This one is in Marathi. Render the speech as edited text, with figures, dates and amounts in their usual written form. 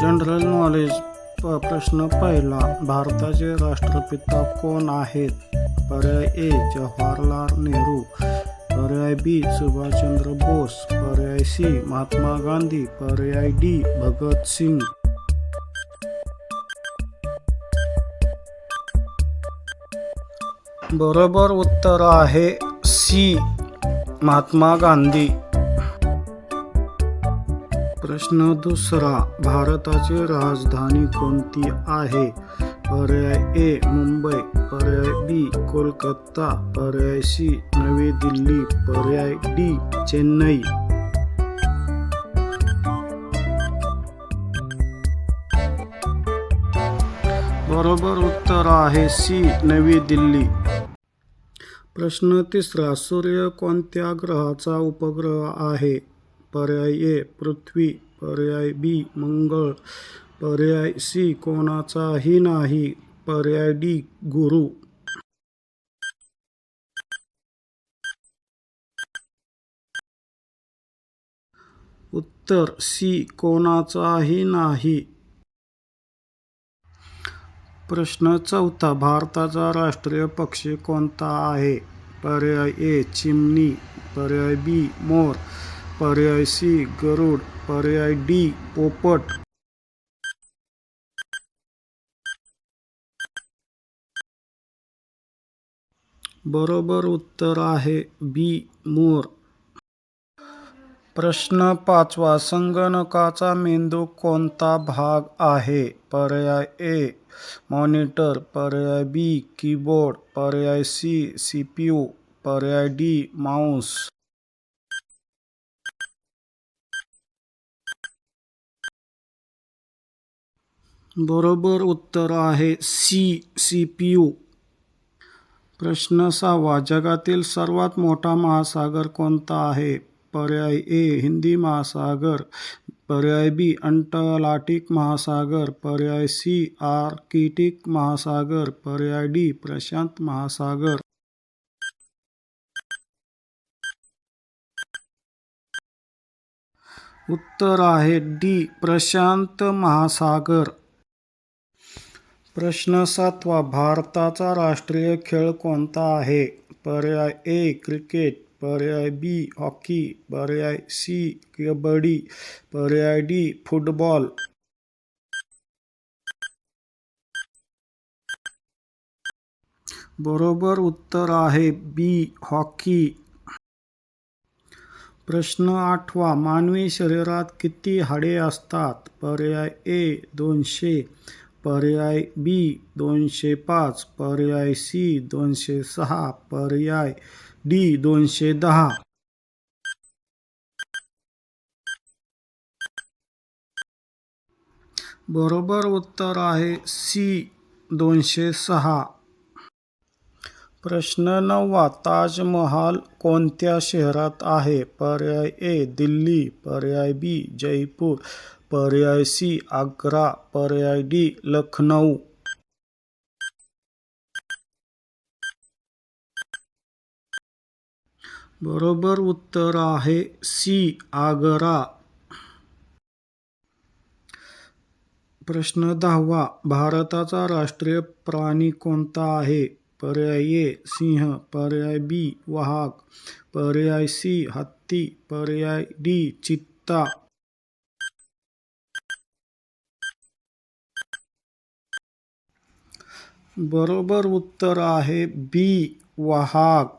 जनरल नॉलेज प्रश्न पहिला. भारताचे राष्ट्रपिता कोण आहेत? पर्याय ए जवाहरलाल नेहरू, पर्याय बी सुभाषचंद्र बोस, पर्याय सी महात्मा गांधी, पर्याय डी भगत सिंग. बरोबर उत्तर आहे सी महात्मा गांधी. प्रश्न दुसरा. भारताची राजधानी कोणती आहे? पर्याय ए मुंबई, पर्याय बी कोलकाता, पर्याय सी नवी दिल्ली, पर्याय डी चेन्नई. बरोबर उत्तर आहे सी नवी दिल्ली. प्रश्न तिसरा. सूर्य कोणत्या ग्रहाचा उपग्रह आहे? पर्याय ए पृथ्वी, पर्याय बी मंगळ, पर्याय सी कोणाचाही नाही, पर्याय डी गुरु. उत्तर सी कोणाचाही नाही. प्रश्न चौथा. भारताचा राष्ट्रीय पक्षी कोणता आहे? पर्याय ए चिमणी, पर्याय बी मोर, पर्याय सी गरुड, पर्याय डी पोपट. बरोबर उत्तर आहे बी मोर. प्रश्न पाचवा. संगणकाचा मेंदू कोणता भाग आहे? पर्याय ए मॉनिटर, पर्याय बी कीबोर्ड, पर्याय सी सीपीयू, पर्याय डी माऊस. बरोबर उत्तर आहे सी सीपीयू. प्रश्न सहावा. जगातील सर्वात मोठा महासागर कोणता आहे? पर्याय ए हिंदी महासागर, पर्याय बी अंटार्क्टिक महासागर, पर्याय सी आर्क्टिक महासागर, पर्याय डी प्रशांत महासागर. उत्तर आहे डी प्रशांत महासागर. प्रश्न सातवा. भारताचा राष्ट्रीय खेळ कोणता आहे? पर्याय ए क्रिकेट, पर्याय बी हॉकी, पर्याय सी कबड्डी, पर्याय डी फुटबॉल. बरोबर उत्तर आहे बी हॉकी. प्रश्न आठवा. मानवी शरीरात किती हाडे असतात? पर्याय ए 200, पर्याय बी 205, पर्याय सी 206, पर्याय डी 210. बरोबर उत्तर आहे सी 206. प्रश्न नववा. ताजमहाल कोणत्या शहरात आहे? पर्याय ए दिल्ली, पर्याय बी जयपूर, पर्याय सी आग्रा, पर्याय डी लखनौ. बरोबर उत्तर आहे सी आग्रा. प्रश्न 10वा. भारताचा राष्ट्रीय प्राणी कोणता आहे? पर्याय ए सिंह, पर्याय बी वाघ, पर्याय सी हत्ती, पर्याय डी चित्ता. बरोबर उत्तर आहे बी वाघ.